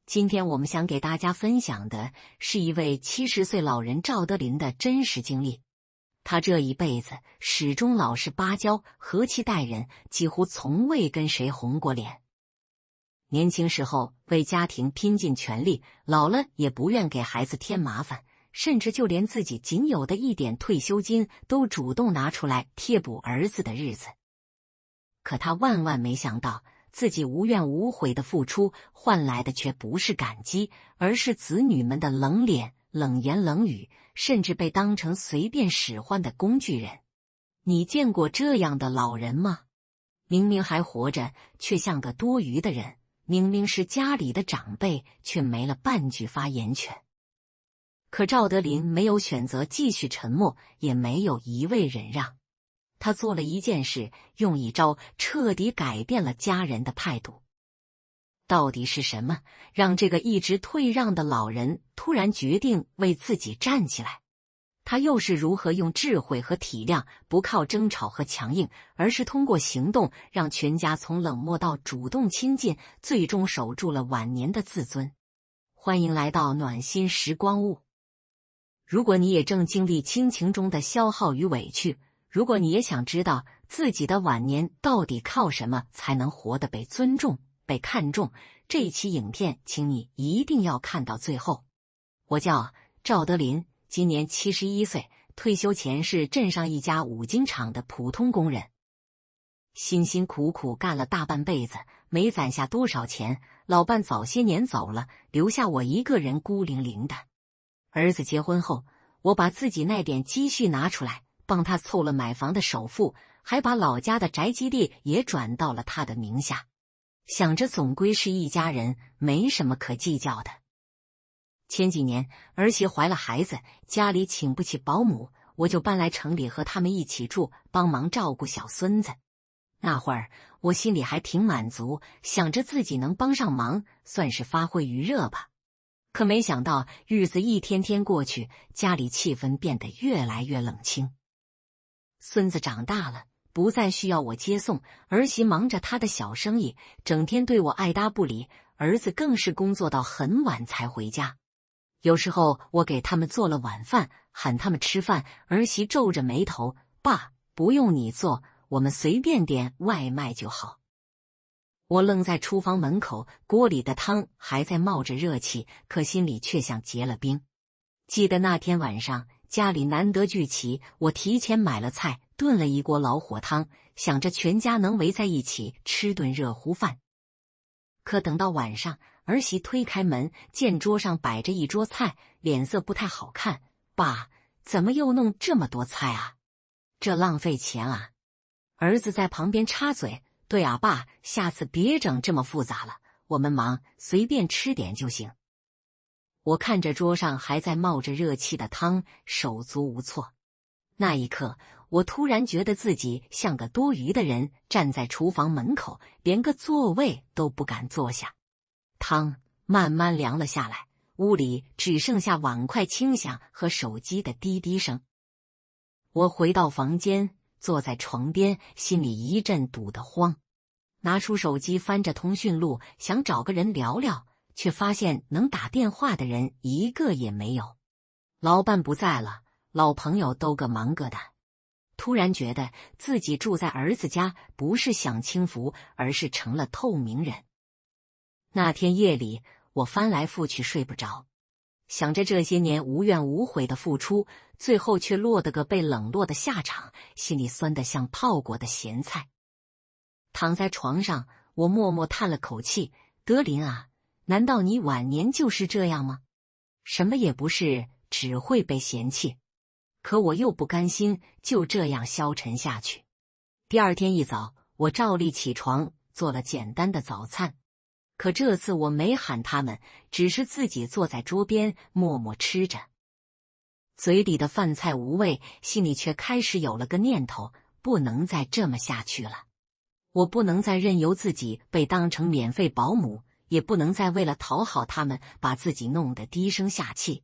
今天我们想给大家分享的是一位70岁老人赵德林的真实经历。他这一辈子始终老实巴交，和气待人，几乎从未跟谁红过脸。年轻时候为家庭拼尽全力，老了也不愿给孩子添麻烦，甚至就连自己仅有的一点退休金都主动拿出来贴补儿子的日子。可他万万没想到，自己无怨无悔的付出换来的却不是感激，而是子女们的冷脸、冷言冷语，甚至被当成随便使唤的工具人。你见过这样的老人吗？明明还活着，却像个多余的人；明明是家里的长辈，却没了半句发言权。可赵德林没有选择继续沉默，也没有一味忍让。他做了一件事，用一招彻底改变了家人的态度。到底是什么让这个一直退让的老人突然决定为自己站起来？他又是如何用智慧和体谅，不靠争吵和强硬，而是通过行动让全家从冷漠到主动亲近，最终守住了晚年的自尊？欢迎来到暖心时光屋。如果你也正经历亲情中的消耗与委屈，如果你也想知道自己的晚年到底靠什么才能活得被尊重、被看重，这一期影片请你一定要看到最后。我叫赵德林，今年71岁，退休前是镇上一家五金厂的普通工人。辛辛苦苦干了大半辈子，没攒下多少钱，老伴早些年走了，留下我一个人孤零零的。儿子结婚后，我把自己那点积蓄拿出来，帮他凑了买房的首付，还把老家的宅基地也转到了他的名下。想着总归是一家人，没什么可计较的。前几年儿媳怀了孩子，家里请不起保姆，我就搬来城里和他们一起住，帮忙照顾小孙子。那会儿我心里还挺满足，想着自己能帮上忙，算是发挥余热吧。可没想到日子一天天过去，家里气氛变得越来越冷清。孙子长大了，不再需要我接送，儿媳忙着她的小生意，整天对我爱答不理，儿子更是工作到很晚才回家。有时候我给他们做了晚饭，喊他们吃饭，儿媳皱着眉头：“爸，不用你做，我们随便点外卖就好。”我愣在厨房门口，锅里的汤还在冒着热气，可心里却像结了冰。记得那天晚上，家里难得聚齐，我提前买了菜，炖了一锅老火汤，想着全家能围在一起吃顿热乎饭。可等到晚上，儿媳推开门，见桌上摆着一桌菜，脸色不太好看：“爸，怎么又弄这么多菜啊？这浪费钱啊！”儿子在旁边插嘴：“对啊，爸，下次别整这么复杂了，我们忙，随便吃点就行。”我看着桌上还在冒着热气的汤，手足无措。那一刻，我突然觉得自己像个多余的人，站在厨房门口，连个座位都不敢坐下。汤慢慢凉了下来，屋里只剩下碗筷轻响和手机的滴滴声。我回到房间，坐在床边，心里一阵堵得慌。拿出手机，翻着通讯录，想找个人聊聊，却发现能打电话的人一个也没有。老伴不在了，老朋友都各忙各的。突然觉得自己住在儿子家，不是享清福，而是成了透明人。那天夜里，我翻来覆去睡不着，想着这些年无怨无悔的付出，最后却落得个被冷落的下场，心里酸得像泡过的咸菜。躺在床上，我默默叹了口气：“德林啊，难道你晚年就是这样吗？什么也不是，只会被嫌弃。”可我又不甘心就这样消沉下去。第二天一早，我照例起床，做了简单的早餐。可这次我没喊他们，只是自己坐在桌边默默吃着。嘴里的饭菜无味，心里却开始有了个念头：不能再这么下去了。我不能再任由自己被当成免费保姆，也不能再为了讨好他们把自己弄得低声下气。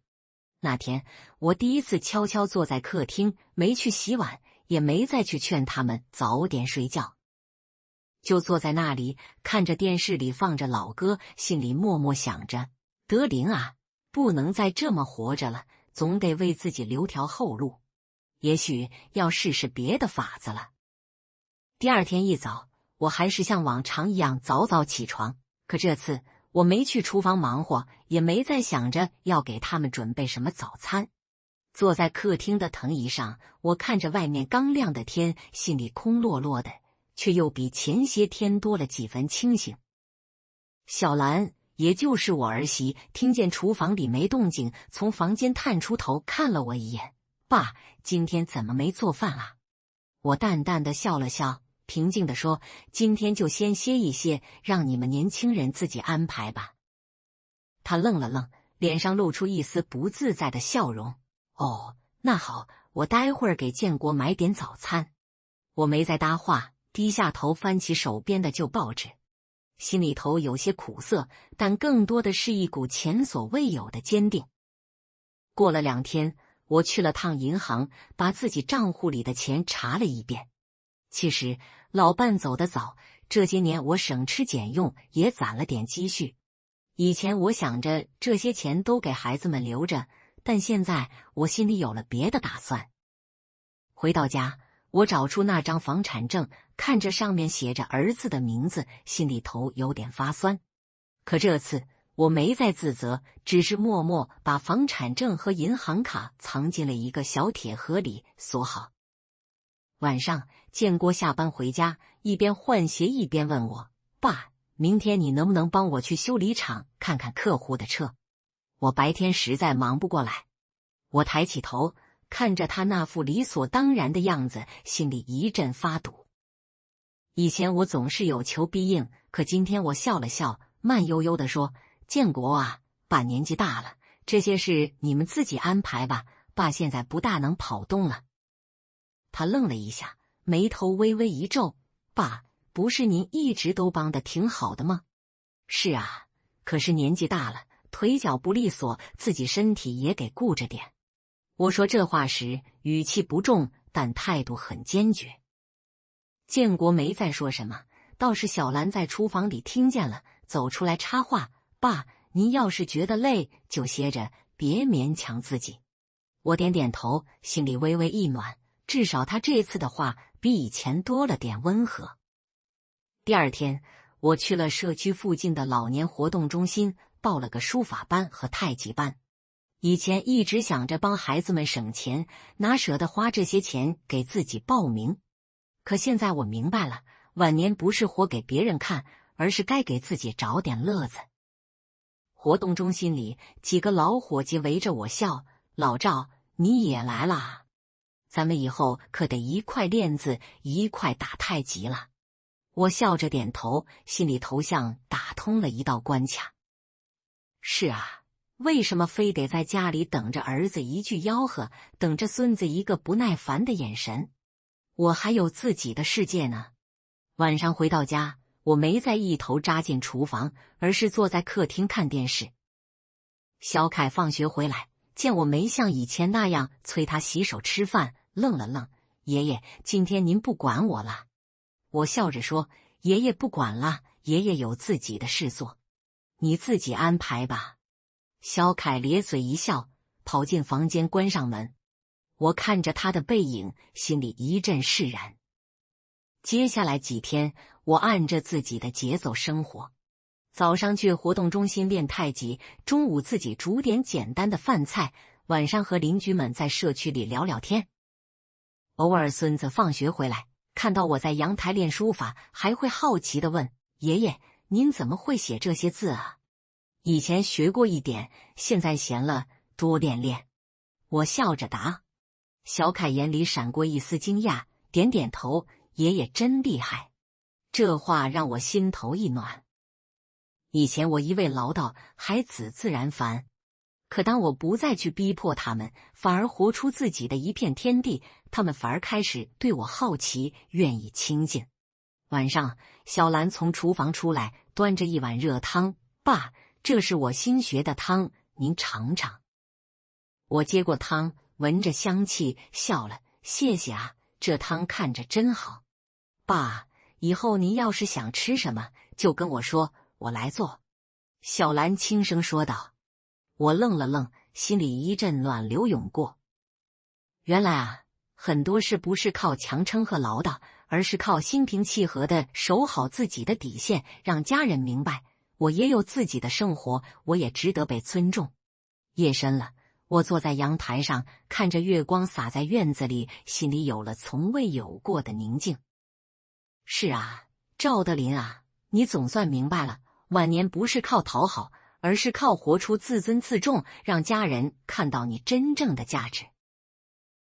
那天我第一次悄悄坐在客厅，没去洗碗，也没再去劝他们早点睡觉。就坐在那里看着电视里放着老歌，心里默默想着：德林啊，不能再这么活着了，总得为自己留条后路。也许要试试别的法子了。第二天一早，我还是像往常一样早早起床，可这次我没去厨房忙活，也没再想着要给他们准备什么早餐。坐在客厅的藤椅上，我看着外面刚亮的天，心里空落落的，却又比前些天多了几分清醒。小兰，也就是我儿媳，听见厨房里没动静，从房间探出头看了我一眼：“爸，今天怎么没做饭啊？”我淡淡的笑了笑，平静地说：“今天就先歇一歇，让你们年轻人自己安排吧。”她愣了愣，脸上露出一丝不自在的笑容。哦，那好，我待会儿给建国买点早餐。我没再搭话，低下头翻起手边的旧报纸，心里头有些苦涩，但更多的是一股前所未有的坚定。过了2天，我去了趟银行，把自己账户里的钱查了一遍。其实老伴走得早，这些年我省吃俭用，也攒了点积蓄。以前我想着这些钱都给孩子们留着，但现在我心里有了别的打算。回到家，我找出那张房产证，看着上面写着儿子的名字，心里头有点发酸。可这次我没再自责，只是默默把房产证和银行卡藏进了一个小铁盒里，锁好。晚上，建国下班回家，一边换鞋一边问我：“爸，明天你能不能帮我去修理厂看看客户的车？我白天实在忙不过来。”我抬起头，看着他那副理所当然的样子，心里一阵发堵。以前我总是有求必应，可今天我笑了笑，慢悠悠地说：“建国啊，爸年纪大了，这些事你们自己安排吧，爸现在不大能跑动了。”他愣了一下，眉头微微一皱：“爸，不是您一直都帮得挺好的吗？”“是啊，可是年纪大了，腿脚不利索，自己身体也给顾着点。”我说这话时语气不重，但态度很坚决。建国没再说什么，倒是小兰在厨房里听见了，走出来插话：“爸，您要是觉得累就歇着，别勉强自己。”我点点头，心里微微一暖，至少他这次的话比以前多了点温和。第二天，我去了社区附近的老年活动中心，报了个书法班和太极班。以前一直想着帮孩子们省钱，哪舍得花这些钱给自己报名。可现在我明白了，晚年不是活给别人看，而是该给自己找点乐子。活动中心里，几个老伙计围着我笑：“老赵，你也来啦？咱们以后可得一块练字，一块打太极了。”我笑着点头，心里头像打通了一道关卡。是啊，为什么非得在家里等着儿子一句吆喝，等着孙子一个不耐烦的眼神？我还有自己的世界呢。晚上回到家，我没再一头扎进厨房，而是坐在客厅看电视。小凯放学回来，见我没像以前那样催他洗手吃饭，愣了愣：“爷爷，今天您不管我了？”我笑着说：“爷爷不管了，爷爷有自己的事做，你自己安排吧。”小凯咧嘴一笑，跑进房间关上门。我看着他的背影，心里一阵释然。接下来几天，我按着自己的节奏生活。早上去活动中心练太极，中午自己煮点简单的饭菜，晚上和邻居们在社区里聊聊天。偶尔孙子放学回来，看到我在阳台练书法，还会好奇地问：“爷爷，您怎么会写这些字啊？”“以前学过一点，现在闲了，多练练。”我笑着答。小凯眼里闪过一丝惊讶，点点头：“爷爷真厉害。”这话让我心头一暖。以前我一味唠叨，孩子自然烦。可当我不再去逼迫他们，反而活出自己的一片天地，他们反而开始对我好奇，愿意亲近。晚上，小兰从厨房出来，端着一碗热汤：“爸，这是我新学的汤，您尝尝。”我接过汤，闻着香气，笑了：“谢谢啊，这汤看着真好。”“爸，以后您要是想吃什么，就跟我说，我来做。”小兰轻声说道。我愣了愣，心里一阵暖流涌过。原来啊，很多事不是靠强撑和唠叨，而是靠心平气和的守好自己的底线，让家人明白，我也有自己的生活，我也值得被尊重。夜深了，我坐在阳台上，看着月光洒在院子里，心里有了从未有过的宁静。是啊，赵德林啊，你总算明白了，晚年不是靠讨好，而是靠活出自尊自重，让家人看到你真正的价值。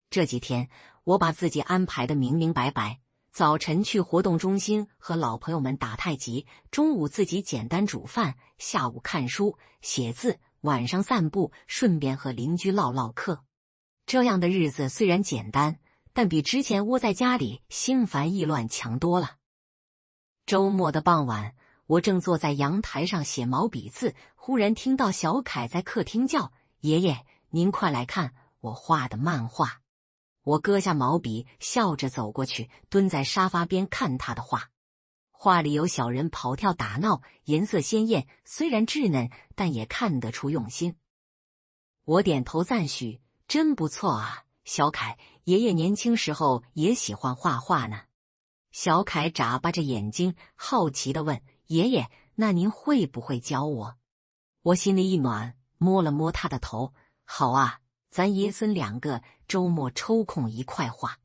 这几天，我把自己安排得明明白白，早晨去活动中心和老朋友们打太极，中午自己简单煮饭，下午看书写字，晚上散步，顺便和邻居唠唠嗑。这样的日子虽然简单，但比之前窝在家里心烦意乱强多了。周末的傍晚，我正坐在阳台上写毛笔字，忽然听到小凯在客厅叫：“爷爷，您快来看我画的漫画。”我搁下毛笔，笑着走过去，蹲在沙发边看他的画。画里有小人跑跳打闹，颜色鲜艳，虽然稚嫩，但也看得出用心。我点头赞许：“真不错啊，小凯，爷爷年轻时候也喜欢画画呢。”小凯眨巴着眼睛，好奇地问：“爷爷，那您会不会教我？”我心里一暖，摸了摸他的头：“好啊，咱爷孙两个周末抽空一块画。”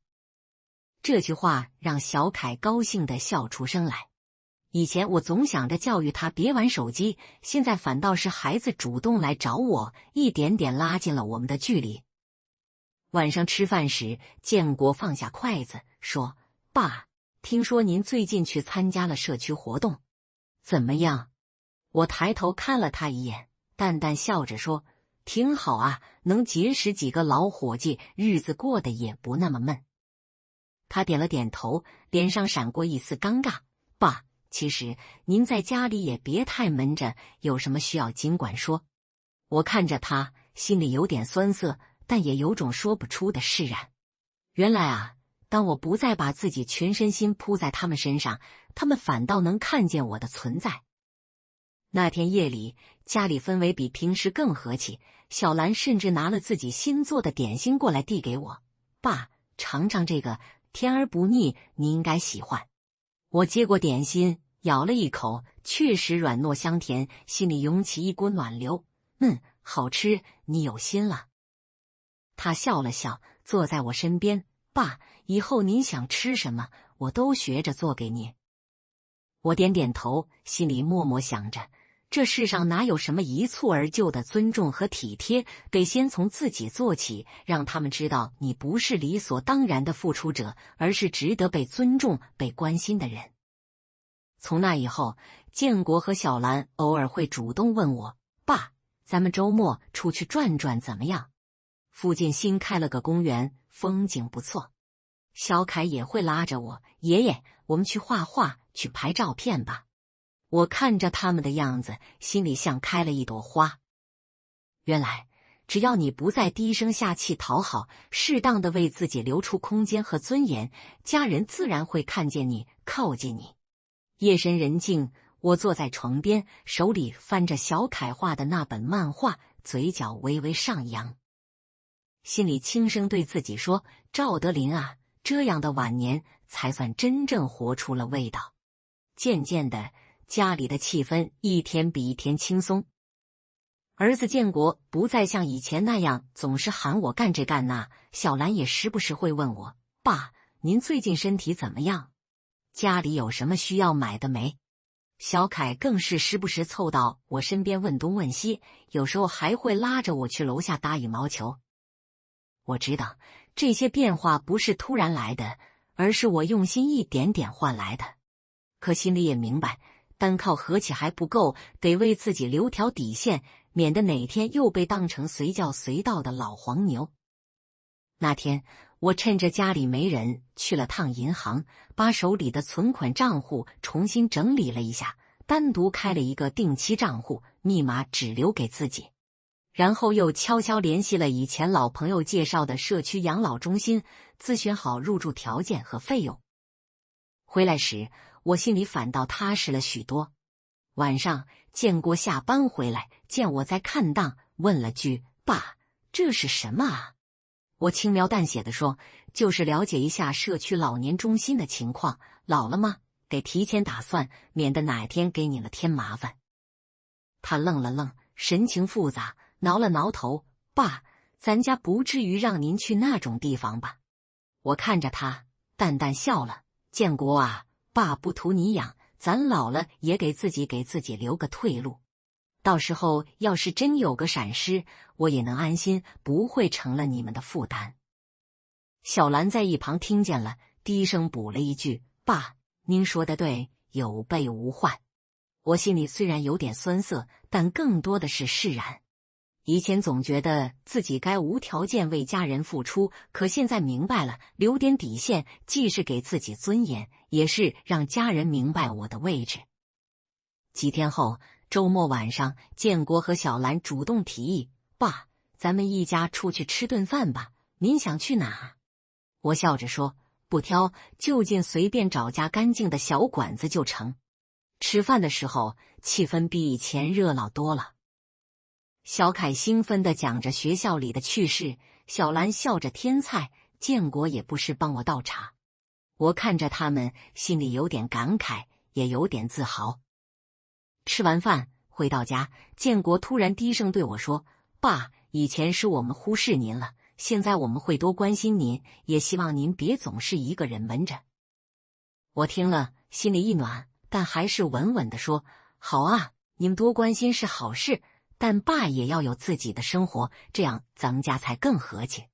这句话让小凯高兴地笑出声来。以前我总想着教育他别玩手机，现在反倒是孩子主动来找我，一点点拉近了我们的距离。晚上吃饭时，建国放下筷子说：“爸，听说您最近去参加了社区活动，怎么样？”我抬头看了他一眼，淡淡笑着说：“挺好啊，能结识几个老伙计，日子过得也不那么闷。”他点了点头，脸上闪过一丝尴尬：“爸，其实您在家里也别太闷着，有什么需要尽管说。”我看着他，心里有点酸涩，但也有种说不出的释然。原来啊，当我不再把自己全身心扑在他们身上，他们反倒能看见我的存在。那天夜里，家里氛围比平时更和气，小兰甚至拿了自己新做的点心过来递给我：“爸，尝尝这个，甜而不腻，你应该喜欢。”我接过点心，咬了一口，确实软糯香甜，心里涌起一股暖流。好吃，你有心了。他笑了笑，坐在我身边：“爸，以后您想吃什么，我都学着做给您。”我点点头，心里默默想着，这世上哪有什么一蹴而就的尊重和体贴，得先从自己做起，让他们知道你不是理所当然的付出者，而是值得被尊重、被关心的人。从那以后，建国和小兰偶尔会主动问我：“爸，咱们周末出去转转怎么样？附近新开了个公园，风景不错。”小凯也会拉着我：“爷爷，我们去画画，去拍照片吧。”我看着他们的样子，心里像开了一朵花。原来，只要你不再低声下气讨好，适当的为自己留出空间和尊严，家人自然会看见你，靠近你。夜深人静，我坐在床边，手里翻着小凯画的那本漫画，嘴角微微上扬，心里轻声对自己说：“赵德林啊，这样的晚年才算真正活出了味道。”渐渐的，家里的气氛一天比一天轻松。儿子建国不再像以前那样总是喊我干这干那，小兰也时不时会问我：“爸，您最近身体怎么样？家里有什么需要买的没？”小凯更是时不时凑到我身边问东问西，有时候还会拉着我去楼下打羽毛球。我知道这些变化不是突然来的，而是我用心一点点换来的。可心里也明白，单靠和气还不够，得为自己留条底线，免得哪天又被当成随叫随到的老黄牛。那天，我趁着家里没人，去了趟银行，把手里的存款账户重新整理了一下，单独开了一个定期账户，密码只留给自己。然后又悄悄联系了以前老朋友介绍的社区养老中心，咨询好入住条件和费用。回来时，我心里反倒踏实了许多。晚上，建国下班回来，见我在看档，问了句：“爸，这是什么啊？”我轻描淡写地说：“就是了解一下社区老年中心的情况，老了吗？得提前打算，免得哪天给你了添麻烦。”他愣了愣，神情复杂，挠了挠头：“爸，咱家不至于让您去那种地方吧？”我看着他，淡淡笑了：“建国啊，爸不图你养，咱老了也给自己留个退路。到时候要是真有个闪失，我也能安心，不会成了你们的负担。”小兰在一旁听见了，低声补了一句：“爸，您说的对，有备无患。”我心里虽然有点酸涩，但更多的是释然。以前总觉得自己该无条件为家人付出，可现在明白了，留点底线，既是给自己尊严，也是让家人明白我的位置。几天后，周末晚上，建国和小兰主动提议：“爸，咱们一家出去吃顿饭吧，您想去哪？”我笑着说：“不挑，就近随便找家干净的小馆子就成。”吃饭的时候，气氛比以前热闹多了。小凯兴奋地讲着学校里的趣事，小兰笑着添菜，建国也不时帮我倒茶。我看着他们，心里有点感慨，也有点自豪。吃完饭回到家，建国突然低声对我说：“爸，以前是我们忽视您了，现在我们会多关心您，也希望您别总是一个人闷着。”我听了，心里一暖，但还是稳稳地说：“好啊，你们多关心是好事，但爸也要有自己的生活，这样咱们家才更和气。”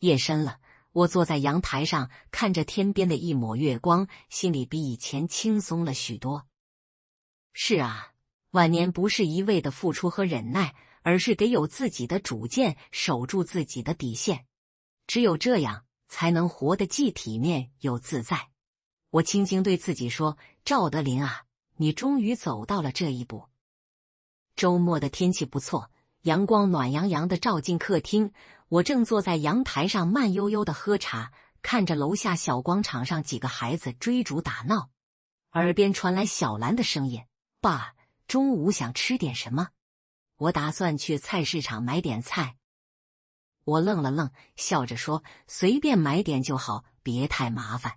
夜深了，我坐在阳台上，看着天边的一抹月光，心里比以前轻松了许多。是啊，晚年不是一味的付出和忍耐，而是得有自己的主见，守住自己的底线。只有这样，才能活得既体面又自在。我轻轻对自己说：“赵德林啊，你终于走到了这一步。”周末的天气不错，阳光暖洋洋的照进客厅，我正坐在阳台上慢悠悠的喝茶，看着楼下小广场上几个孩子追逐打闹，耳边传来小兰的声音：“爸，中午想吃点什么？我打算去菜市场买点菜。”我愣了愣，笑着说：“随便买点就好，别太麻烦。”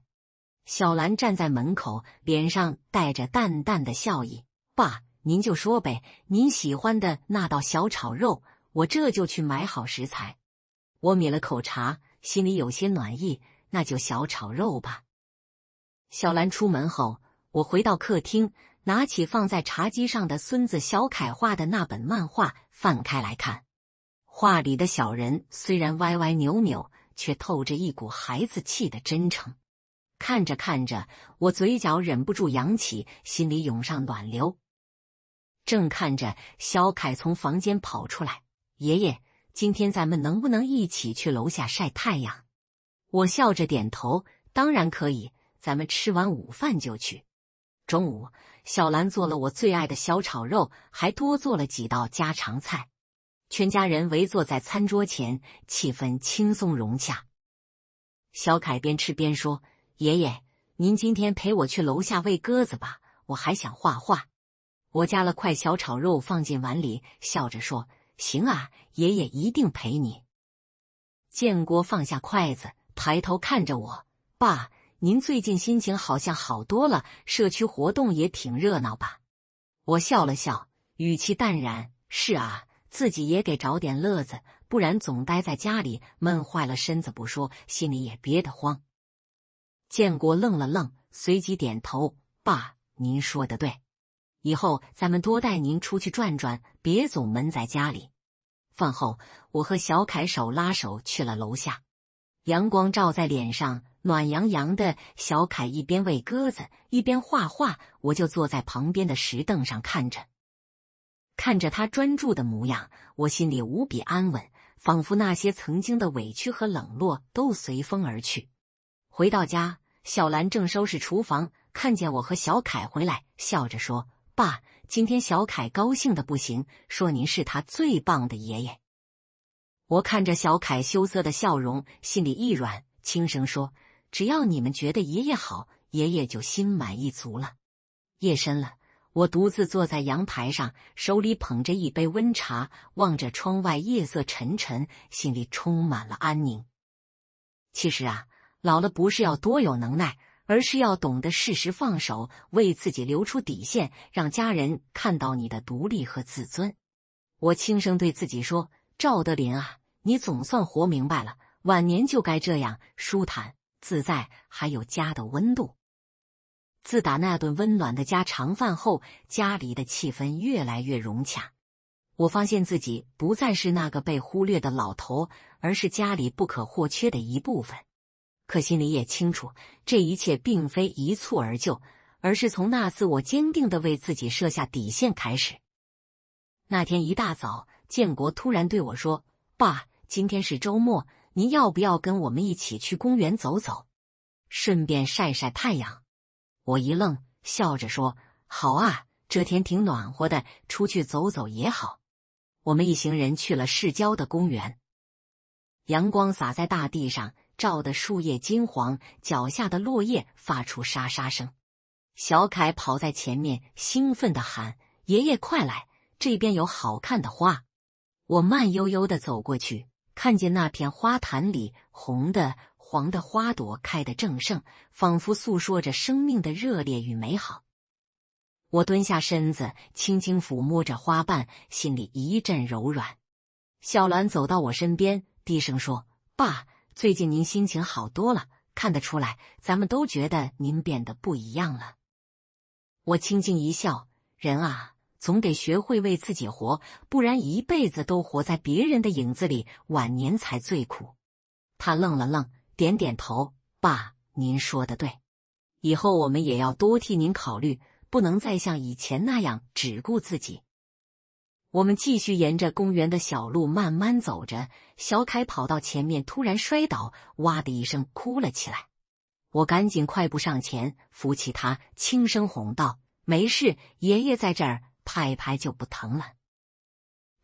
小兰站在门口，脸上带着淡淡的笑意：“爸，您就说呗，您喜欢的那道小炒肉，我这就去买好食材。”我抿了口茶，心里有些暖意，那就小炒肉吧。小兰出门后，我回到客厅，拿起放在茶几上的孙子小凯画的那本漫画，翻开来看。画里的小人虽然歪歪扭扭，却透着一股孩子气的真诚。看着看着，我嘴角忍不住扬起，心里涌上暖流。正看着，小凯从房间跑出来：“爷爷，今天咱们能不能一起去楼下晒太阳？”我笑着点头：“当然可以，咱们吃完午饭就去。”中午，小兰做了我最爱的小炒肉，还多做了几道家常菜。全家人围坐在餐桌前，气氛轻松融洽。小凯边吃边说：“爷爷，您今天陪我去楼下喂鸽子吧，我还想画画。”我夹了块小炒肉放进碗里，笑着说：“行啊，爷爷一定陪你。”建国放下筷子，抬头看着我：“爸，您最近心情好像好多了，社区活动也挺热闹吧？”我笑了笑，语气淡然：“是啊，自己也给找点乐子，不然总待在家里闷坏了身子不说，心里也憋得慌。”建国愣了愣，随即点头：“爸，您说的对，以后咱们多带您出去转转，别总闷在家里。”饭后，我和小凯手拉手去了楼下，阳光照在脸上，暖洋洋的。小凯一边喂鸽子，一边画画，我就坐在旁边的石凳上看着。看着他专注的模样，我心里无比安稳，仿佛那些曾经的委屈和冷落都随风而去。回到家，小兰正收拾厨房，看见我和小凯回来，笑着说：“爸，今天小凯高兴的不行，说您是他最棒的爷爷。”我看着小凯羞涩的笑容，心里一软，轻声说：“只要你们觉得爷爷好，爷爷就心满意足了。夜深了，我独自坐在阳台上，手里捧着一杯温茶，望着窗外夜色沉沉，心里充满了安宁。其实啊，老了不是要多有能耐，而是要懂得适时放手，为自己留出底线，让家人看到你的独立和自尊。我轻声对自己说：赵德林啊，你总算活明白了，晚年就该这样舒坦自在，还有家的温度。自打那顿温暖的家常饭后，家里的气氛越来越融洽。我发现自己不再是那个被忽略的老头，而是家里不可或缺的一部分。可心里也清楚，这一切并非一蹴而就，而是从那次我坚定地为自己设下底线开始。那天一大早，建国突然对我说：爸，今天是周末，您要不要跟我们一起去公园走走，顺便晒晒太阳？我一愣，笑着说：好啊，这天挺暖和的，出去走走也好。我们一行人去了市郊的公园。阳光洒在大地上，照得树叶金黄，脚下的落叶发出沙沙声。小凯跑在前面，兴奋地喊：爷爷快来，这边有好看的花。我慢悠悠地走过去，看见那片花坛里红的黄的花朵开得正盛，仿佛诉说着生命的热烈与美好。我蹲下身子，轻轻抚摸着花瓣，心里一阵柔软。小兰走到我身边，低声说：爸，最近您心情好多了，看得出来，咱们都觉得您变得不一样了。我轻轻一笑，人啊，总得学会为自己活，不然一辈子都活在别人的影子里，晚年才最苦。他愣了愣，点点头：爸，您说的对，以后我们也要多替您考虑，不能再像以前那样只顾自己。我们继续沿着公园的小路慢慢走着，小凯跑到前面，突然摔倒，哇的一声哭了起来。我赶紧快步上前，扶起他，轻声哄道：没事，爷爷在这儿，拍一拍就不疼了。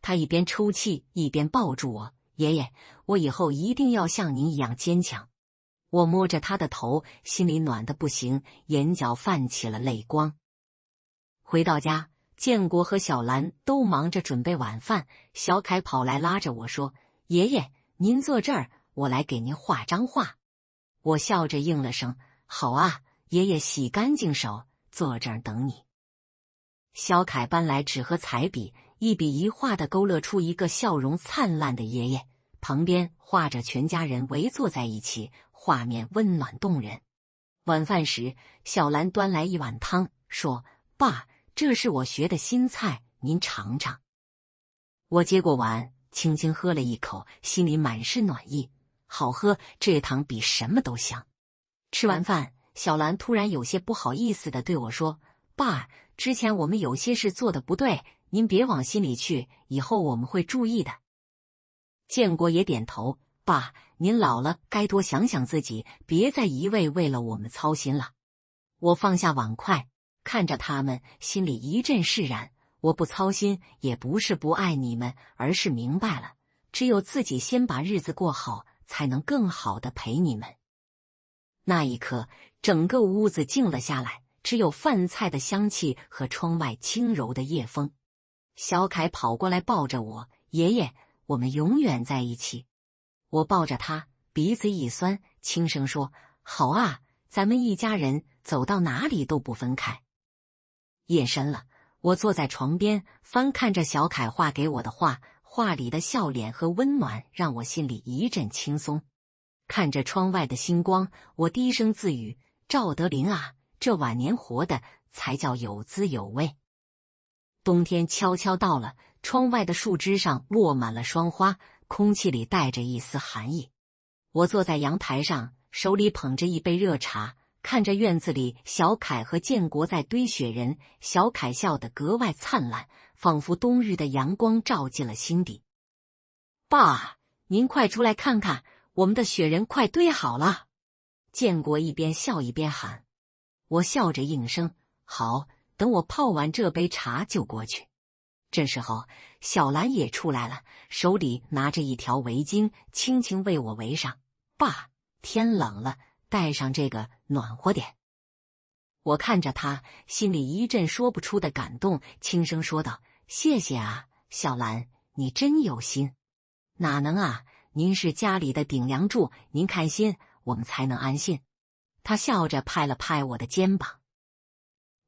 他一边抽泣，一边抱住我：爷爷，我以后一定要像您一样坚强。我摸着他的头，心里暖得不行，眼角泛起了泪光。回到家，建国和小兰都忙着准备晚饭，小凯跑来拉着我说：爷爷，您坐这儿，我来给您画张画。我笑着应了声：好啊，爷爷洗干净手，坐这儿等你。小凯搬来纸和彩笔，一笔一画地勾勒出一个笑容灿烂的爷爷，旁边画着全家人围坐在一起，画面温暖动人。晚饭时，小兰端来一碗汤，说：爸，这是我学的新菜，您尝尝。我接过碗，轻轻喝了一口，心里满是暖意。好喝，这汤比什么都香。吃完饭，小兰突然有些不好意思地对我说：爸，之前我们有些事做得不对，您别往心里去，以后我们会注意的。建国也点头：爸，您老了，该多想想自己，别再一味为了我们操心了。我放下碗筷，看着他们，心里一阵释然。我不操心，也不是不爱你们，而是明白了，只有自己先把日子过好，才能更好地陪你们。那一刻，整个屋子静了下来，只有饭菜的香气和窗外轻柔的夜风。小凯跑过来抱着我：爷爷，我们永远在一起。我抱着他，鼻子一酸，轻声说：好啊，咱们一家人走到哪里都不分开。夜深了，我坐在床边，翻看着小凯画给我的画，画里的笑脸和温暖让我心里一阵轻松。看着窗外的星光，我低声自语：赵德林啊，这晚年活的才叫有滋有味。冬天悄悄到了，窗外的树枝上落满了霜花，空气里带着一丝寒意。我坐在阳台上，手里捧着一杯热茶，看着院子里小凯和建国在堆雪人，小凯笑得格外灿烂，仿佛冬日的阳光照进了心底。爸，您快出来看看，我们的雪人快堆好了。建国一边笑一边喊。我笑着应声：好，等我泡完这杯茶就过去。这时候，小兰也出来了，手里拿着一条围巾，轻轻为我围上。爸，天冷了，带上这个暖和点。我看着他，心里一阵说不出的感动，轻声说道：“谢谢啊，小兰，你真有心。”“哪能啊，您是家里的顶梁柱，您开心，我们才能安心。”他笑着拍了拍我的肩膀。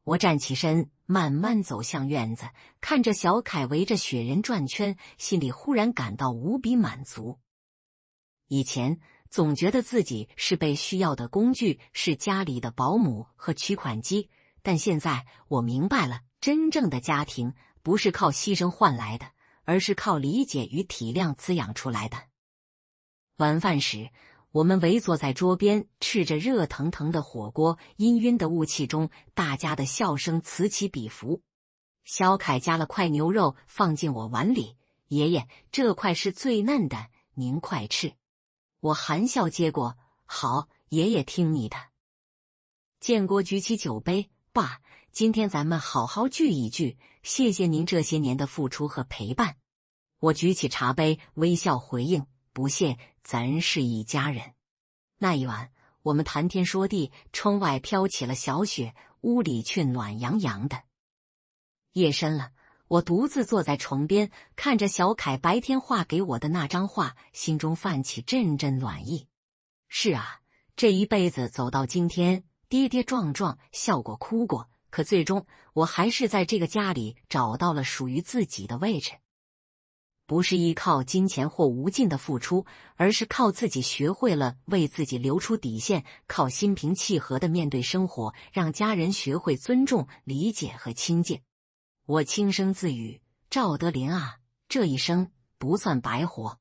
我站起身，慢慢走向院子，看着小凯围着雪人转圈，心里忽然感到无比满足。以前总觉得自己是被需要的工具，是家里的保姆和取款机，但现在我明白了，真正的家庭不是靠牺牲换来的，而是靠理解与体谅滋养出来的。晚饭时，我们围坐在桌边，吃着热腾腾的火锅，氤氲的雾气中，大家的笑声此起彼伏。小凯夹了块牛肉放进我碗里，“爷爷，这块是最嫩的，您快吃。”我含笑接过，“好，爷爷听你的。”建国举起酒杯，“爸，今天咱们好好聚一聚，谢谢您这些年的付出和陪伴。”我举起茶杯，微笑回应，“不谢，咱是一家人。”那一晚，我们谈天说地，窗外飘起了小雪，屋里却暖洋洋的。夜深了，我独自坐在床边，看着小凯白天画给我的那张画，心中泛起阵阵暖意。是啊，这一辈子走到今天，跌跌撞撞，笑过哭过，可最终我还是在这个家里找到了属于自己的位置。不是依靠金钱或无尽的付出，而是靠自己学会了为自己留出底线，靠心平气和地面对生活，让家人学会尊重、理解和亲近。我轻声自语：“赵德林啊，这一生不算白活，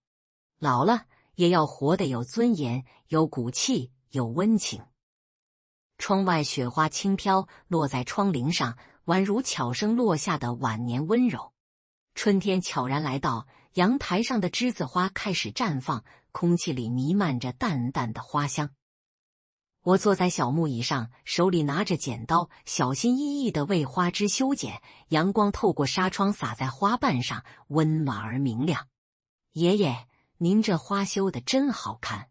老了也要活得有尊严、有骨气、有温情。”窗外雪花轻飘，落在窗棂上，宛如悄声落下的晚年温柔。春天悄然来到，阳台上的栀子花开始绽放，空气里弥漫着淡淡的花香。我坐在小木椅上，手里拿着剪刀，小心翼翼地为花枝修剪。阳光透过纱窗洒在花瓣上，温暖而明亮。“爷爷，您这花修得真好看。”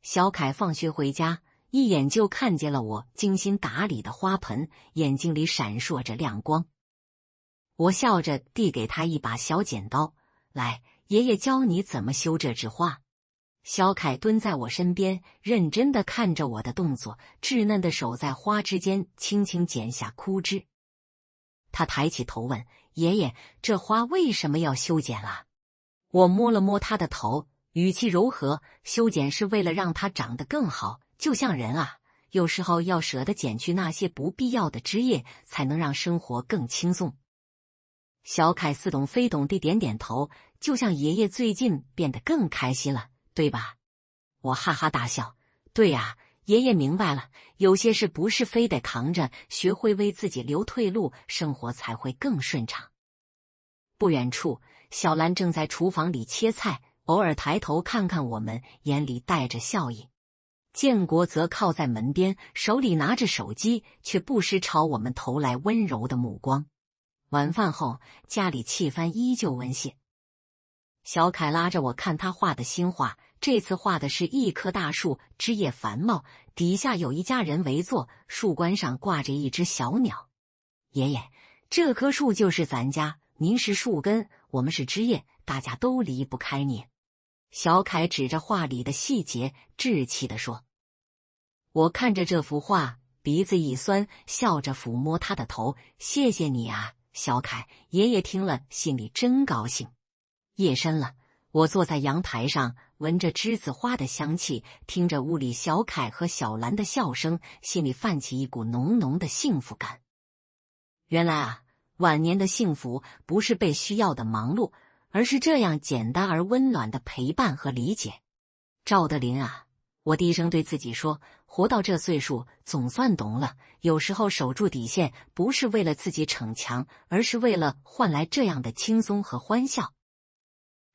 小凯放学回家，一眼就看见了我精心打理的花盆，眼睛里闪烁着亮光。我笑着递给他一把小剪刀，“来，爷爷教你怎么修这枝花。”小凯蹲在我身边，认真地看着我的动作，稚嫩的手在花枝间轻轻剪下枯枝。他抬起头问：“爷爷，这花为什么要修剪啊？”我摸了摸他的头，语气柔和：“修剪是为了让它长得更好，就像人啊，有时候要舍得剪去那些不必要的枝叶，才能让生活更轻松。”小凯似懂非懂地点点头，就像爷爷最近变得更开心了，对吧？我哈哈大笑，对呀，爷爷明白了，有些事不是非得扛着，学会为自己留退路，生活才会更顺畅。不远处，小兰正在厨房里切菜，偶尔抬头看看我们，眼里带着笑意。建国则靠在门边，手里拿着手机，却不时朝我们投来温柔的目光。晚饭后，家里气氛依旧温馨。小凯拉着我看他画的新画，这次画的是一棵大树，枝叶繁茂，底下有一家人围坐，树冠上挂着一只小鸟。“爷爷，这棵树就是咱家，您是树根，我们是枝叶，大家都离不开您。”小凯指着画里的细节，稚气地说。我看着这幅画，鼻子一酸，笑着抚摸他的头：“谢谢你啊，小凯，爷爷听了心里真高兴。”夜深了，我坐在阳台上，闻着栀子花的香气，听着屋里小凯和小兰的笑声，心里泛起一股浓浓的幸福感。原来啊，晚年的幸福不是被需要的忙碌，而是这样简单而温暖的陪伴和理解。赵德林啊，我低声对自己说，活到这岁数，总算懂了，有时候守住底线，不是为了自己逞强，而是为了换来这样的轻松和欢笑。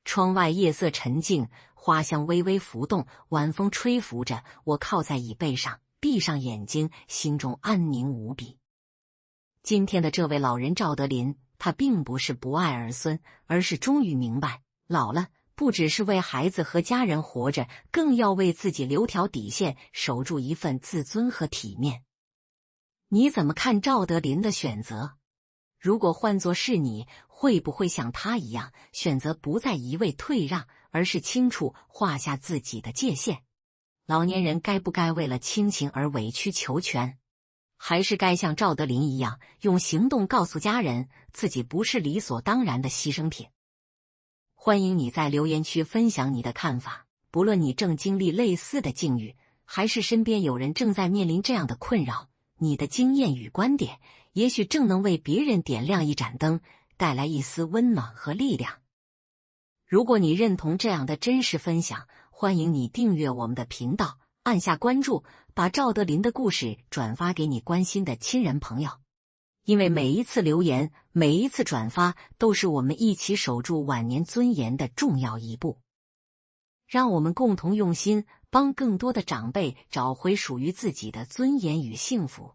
窗外夜色沉静，花香微微浮动，晚风吹拂着，我靠在椅背上，闭上眼睛，心中安宁无比。今天的这位老人赵德林，他并不是不爱儿孙，而是终于明白，老了不只是为孩子和家人活着，更要为自己留条底线，守住一份自尊和体面。你怎么看赵德林的选择？如果换作是你，会不会像他一样，选择不再一味退让，而是清楚划下自己的界限？老年人该不该为了亲情而委曲求全？还是该像赵德林一样，用行动告诉家人，自己不是理所当然的牺牲品？欢迎你在留言区分享你的看法，不论你正经历类似的境遇，还是身边有人正在面临这样的困扰，你的经验与观点，也许正能为别人点亮一盏灯，带来一丝温暖和力量。如果你认同这样的真实分享，欢迎你订阅我们的频道，按下关注，把赵德林的故事转发给你关心的亲人朋友。因为每一次留言，每一次转发，都是我们一起守住晚年尊严的重要一步。让我们共同用心，帮更多的长辈找回属于自己的尊严与幸福。